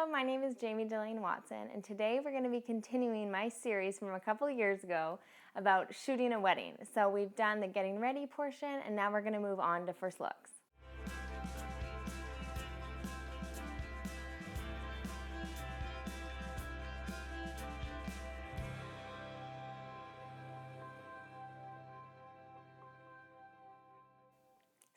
Hello, my name is Jamie Delane Watson, and today we're going to be continuing my series from a couple of years ago about shooting a wedding. So we've done the getting ready portion, and now we're going to move on to first looks.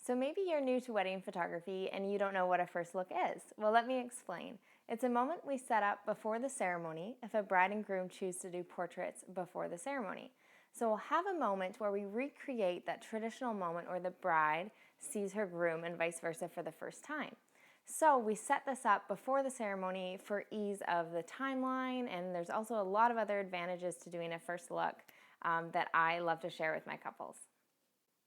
So maybe you're new to wedding photography and you don't know what a first look is. Well, let me explain. It's a moment we set up before the ceremony if a bride and groom choose to do portraits before the ceremony. So we'll have a moment where we recreate that traditional moment where the bride sees her groom and vice versa for the first time. So we set this up before the ceremony for ease of the timeline, and there's also a lot of other advantages to doing a first look that I love to share with my couples.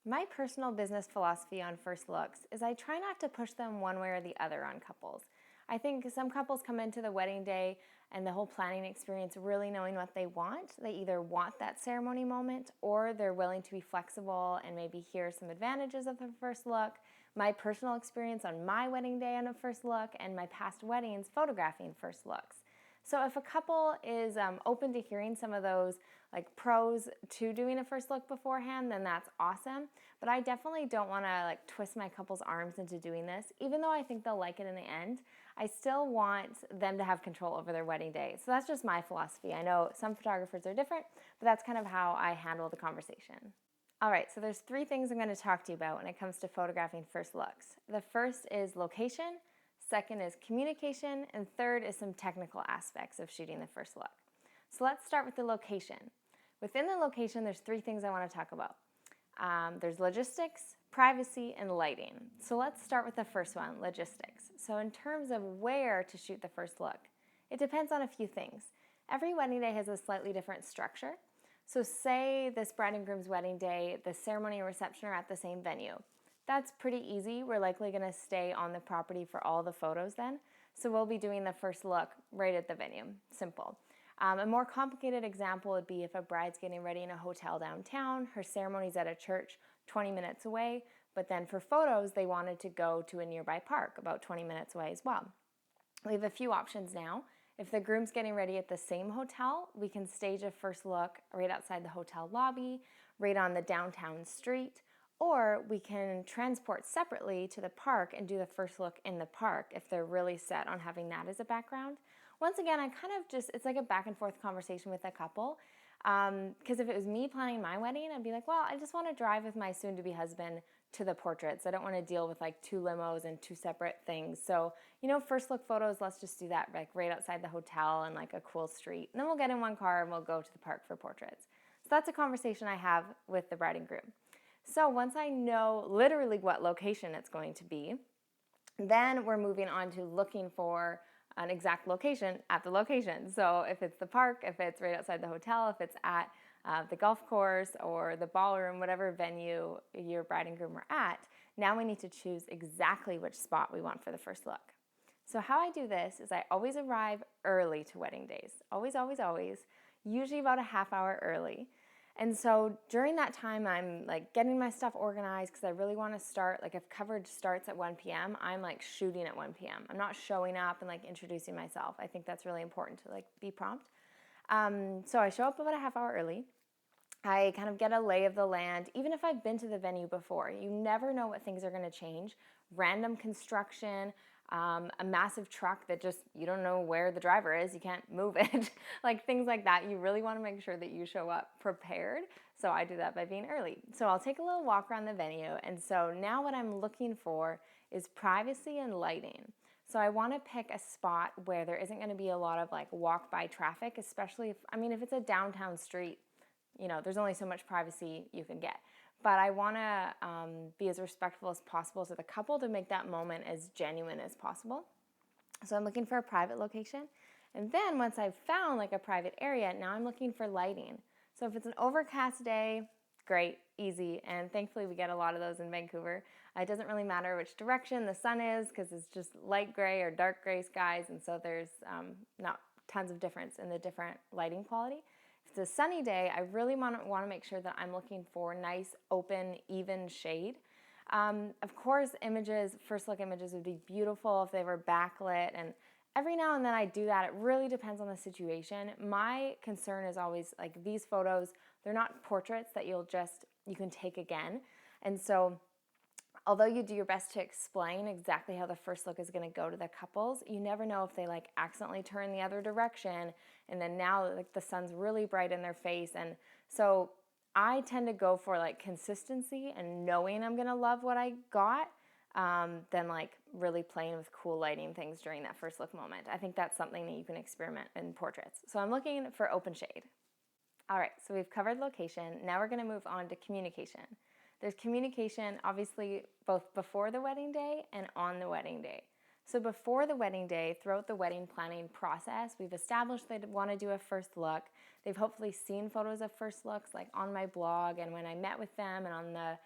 My personal business philosophy on first looks is I try not to push them one way or the other on couples. I think some couples come into the wedding day and the whole planning experience really knowing what they want. They either want that ceremony moment or they're willing to be flexible and maybe hear some advantages of the first look. My personal experience on my wedding day on a first look and my past weddings photographing first looks. So if a couple is open to hearing some of those pros to doing a first look beforehand, then that's awesome. But I definitely don't want to twist my couple's arms into doing this. Even though I think they'll like it in the end, I still want them to have control over their wedding day. So that's just my philosophy. I know some photographers are different, but that's kind of how I handle the conversation. All right, so there's 3 things I'm going to talk to you about when it comes to photographing first looks. The first is location, second is communication, and third is some technical aspects of shooting the first look. So let's start with the location. Within the location, there's 3 things I want to talk about. There's logistics, privacy, and lighting. So let's start with the first one, logistics. So in terms of where to shoot the first look, it depends on a few things. Every wedding day has a slightly different structure. So say this bride and groom's wedding day, the ceremony and reception are at the same venue. That's pretty easy. We're likely going to stay on the property for all the photos then. So we'll be doing the first look right at the venue. Simple. A more complicated example would be if a bride's getting ready in a hotel downtown, her ceremony's at a church 20 minutes away, but then for photos they wanted to go to a nearby park about 20 minutes away as well. We have a few options now. If the groom's getting ready at the same hotel, we can stage a first look right outside the hotel lobby, right on the downtown street, or we can transport separately to the park and do the first look in the park if they're really set on having that as a background. Once again, it's like a back and forth conversation with a couple. Because if it was me planning my wedding, I'd be like, well, I just want to drive with my soon-to-be husband to the portraits. I don't want to deal with 2 limos and 2 separate things. So, first look photos, let's just do that right outside the hotel and a cool street. And then we'll get in one car and we'll go to the park for portraits. So that's a conversation I have with the bride and groom. So once I know literally what location it's going to be, then we're moving on to looking for an exact location at the location. So if it's the park, if it's right outside the hotel, if it's at the golf course or the ballroom, whatever venue your bride and groom are at, now we need to choose exactly which spot we want for the first look. So how I do this is I always arrive early to wedding days. Always, always, always. Usually about a half hour early. And so during that time, I'm getting my stuff organized because I really want to start, if coverage starts at 1 p.m., I'm shooting at 1 p.m. I'm not showing up and introducing myself. I think that's really important to be prompt. So I show up about a half hour early. I kind of get a lay of the land. Even if I've been to the venue before, you never know what things are going to change. Random construction, a massive truck that you don't know where the driver is, you can't move it, things like that. You really want to make sure that you show up prepared. So I do that by being early. So I'll take a little walk around the venue. And so now what I'm looking for is privacy and lighting. So I want to pick a spot where there isn't going to be a lot of walk-by traffic, especially if it's a downtown street, there's only so much privacy you can get. But I want to be as respectful as possible to the couple to make that moment as genuine as possible. So I'm looking for a private location. And then once I've found a private area, now I'm looking for lighting. So if it's an overcast day, great, easy. And thankfully we get a lot of those in Vancouver. It doesn't really matter which direction the sun is because it's just light gray or dark gray skies. And so there's not tons of difference in the different lighting quality. If it's a sunny day, I really want to make sure that I'm looking for nice, open, even shade. Of course, first look images would be beautiful if they were backlit and every now and then I do that. It really depends on the situation. My concern is always like these photos, they're not portraits that you can take again. And so although you do your best to explain exactly how the first look is going to go to the couples, you never know if they like accidentally turn the other direction and then now like the sun's really bright in their face. And so I tend to go for like consistency and knowing I'm going to love what I got than like really playing with cool lighting things during that first look moment. I think that's something that you can experiment in portraits. So I'm looking for open shade. All right, so we've covered location. Now we're going to move on to communication. There's communication, obviously, both before the wedding day and on the wedding day. So before the wedding day, throughout the wedding planning process, we've established they want to do a first look. They've hopefully seen photos of first looks like on my blog and when I met with them and on the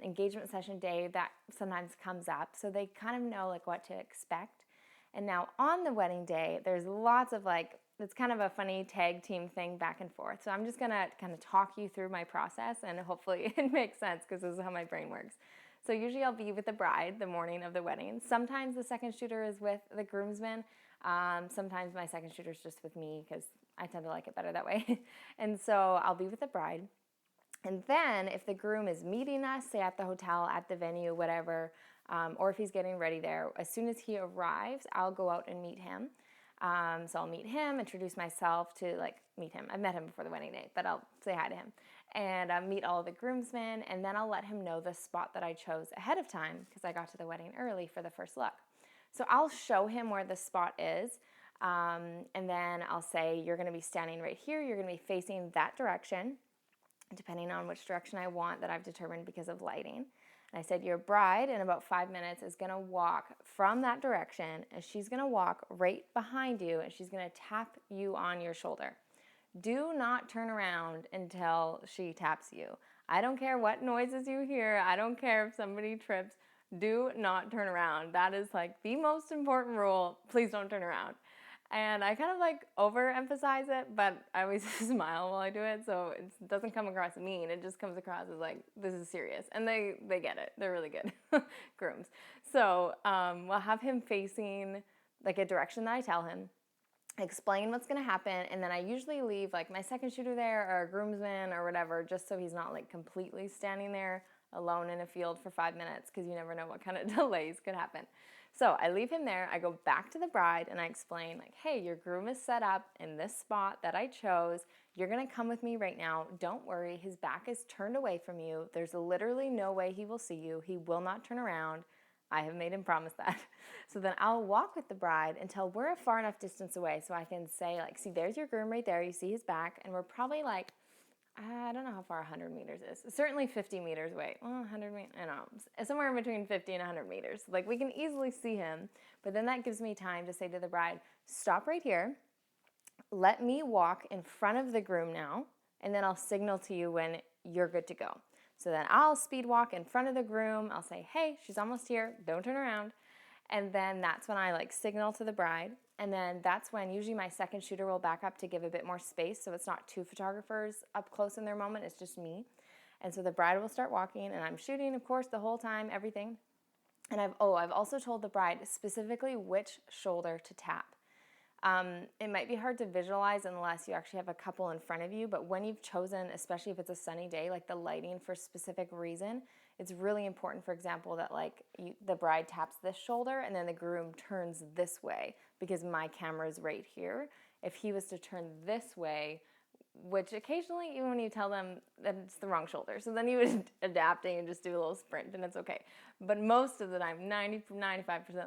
engagement session day, that sometimes comes up. So they kind of know like what to expect. And now on the wedding day, there's lots of like, it's kind of a funny tag team thing back and forth. So I'm just gonna kind of talk you through my process and hopefully it makes sense because this is how my brain works. So usually I'll be with the bride the morning of the wedding. Sometimes the second shooter is with the groomsmen. Sometimes my second shooter is just with me because I tend to like it better that way. And so I'll be with the bride. And then if the groom is meeting us, say at the hotel, at the venue, whatever, or if he's getting ready there, as soon as he arrives, I'll go out and meet him. So I'll meet him, introduce myself to like meet him. I've met him before the wedding day, but I'll say hi to him and meet all of the groomsmen. And then I'll let him know the spot that I chose ahead of time because I got to the wedding early for the first look. So I'll show him where the spot is. And then I'll say, you're going to be standing right here. You're going to be facing that direction, depending on which direction I want that I've determined because of lighting. And I said, your bride in about 5 minutes is going to walk from that direction and she's going to walk right behind you and she's going to tap you on your shoulder. Do not turn around until she taps you. I don't care what noises you hear. I don't care if somebody trips. Do not turn around. That is like the most important rule. Please don't turn around. And I kind of like overemphasize it, but I always smile while I do it, so it doesn't come across mean. It just comes across as like, this is serious. And they get it. They're really good grooms. So we'll have him facing like a direction that I tell him, explain what's going to happen, and then I usually leave like my second shooter there or a groomsman or whatever, just so he's not like completely standing there alone in a field for 5 minutes because you never know what kind of delays could happen. So I leave him there, I go back to the bride and I explain like, hey, your groom is set up in this spot that I chose. You're gonna come with me right now. Don't worry, his back is turned away from you. There's literally no way he will see you. He will not turn around. I have made him promise that. So then I'll walk with the bride until we're a far enough distance away so I can say like, see, there's your groom right there. You see his back and we're probably like, I don't know how far 100 meters is. Certainly 50 meters away. Well, 100 meters, I don't know. Somewhere in between 50 and 100 meters. Like we can easily see him, but then that gives me time to say to the bride, stop right here. Let me walk in front of the groom now, and then I'll signal to you when you're good to go. So then I'll speed walk in front of the groom. I'll say, hey, she's almost here. Don't turn around. And then that's when I like signal to the bride. And then that's when usually my second shooter will back up to give a bit more space so it's not two photographers up close in their moment, it's just me. And so the bride will start walking and I'm shooting, of course, the whole time, everything. And I've also told the bride specifically which shoulder to tap. It might be hard to visualize unless you actually have a couple in front of you, but when you've chosen, especially if it's a sunny day, like the lighting for a specific reason, it's really important, for example, that like the bride taps this shoulder and then the groom turns this way because my camera is right here. If he was to turn this way, which occasionally, even when you tell them that it's the wrong shoulder, so then you would adapting and just do a little sprint and it's okay. But most of the time, 95%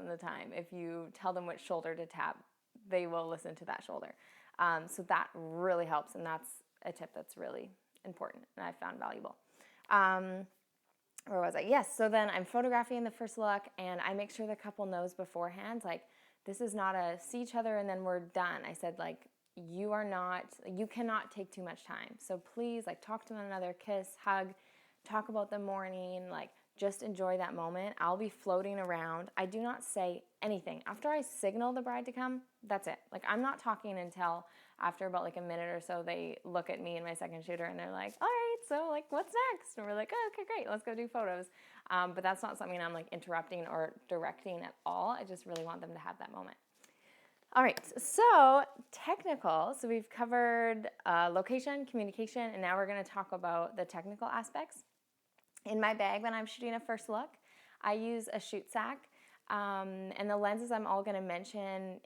of the time, if you tell them which shoulder to tap, they will listen to that shoulder. So that really helps, and that's a tip that's really important and I found valuable. Where was I? Yes, so then I'm photographing the first look, and I make sure the couple knows beforehand, like, this is not a see each other and then we're done. I said, like, you cannot take too much time. So please, like, talk to one another, kiss, hug, talk about the morning, like, just enjoy that moment. I'll be floating around. I do not say anything. After I signal the bride to come, that's it. Like, I'm not talking until after about like a minute or so, they look at me and my second shooter and they're like, all right, so like, what's next? And we're like, oh, okay, great, let's go do photos. But that's not something I'm like interrupting or directing at all. I just really want them to have that moment. All right, so technical. So we've covered location, communication, and now we're going to talk about the technical aspects. In my bag when I'm shooting a first look, I use a shoot sack. And the lenses I'm all going to mention,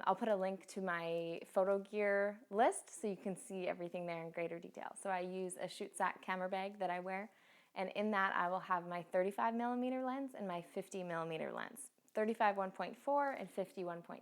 I'll put a link to my photo gear list so you can see everything there in greater detail. So I use a shoot sack camera bag that I wear, and in that I will have my 35 millimeter lens and my 50 millimeter lens, 35 1.4 and 50 1.2.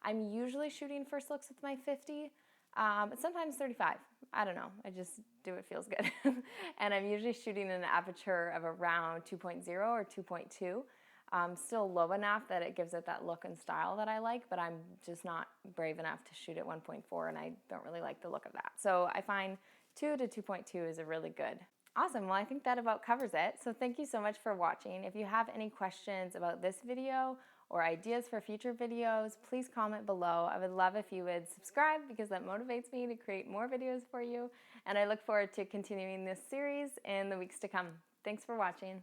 I'm usually shooting first looks with my 50, but sometimes 35. I don't know. I just do what feels good. And I'm usually shooting an aperture of around 2.0 or 2.2. Still low enough that it gives it that look and style that I like, but I'm just not brave enough to shoot at 1.4, and I don't really like the look of that. So I find 2 to 2.2 is a really good. Awesome. Well, I think that about covers it. So thank you so much for watching. If you have any questions about this video or ideas for future videos, please comment below. I would love if you would subscribe because that motivates me to create more videos for you. And I look forward to continuing this series in the weeks to come. Thanks for watching.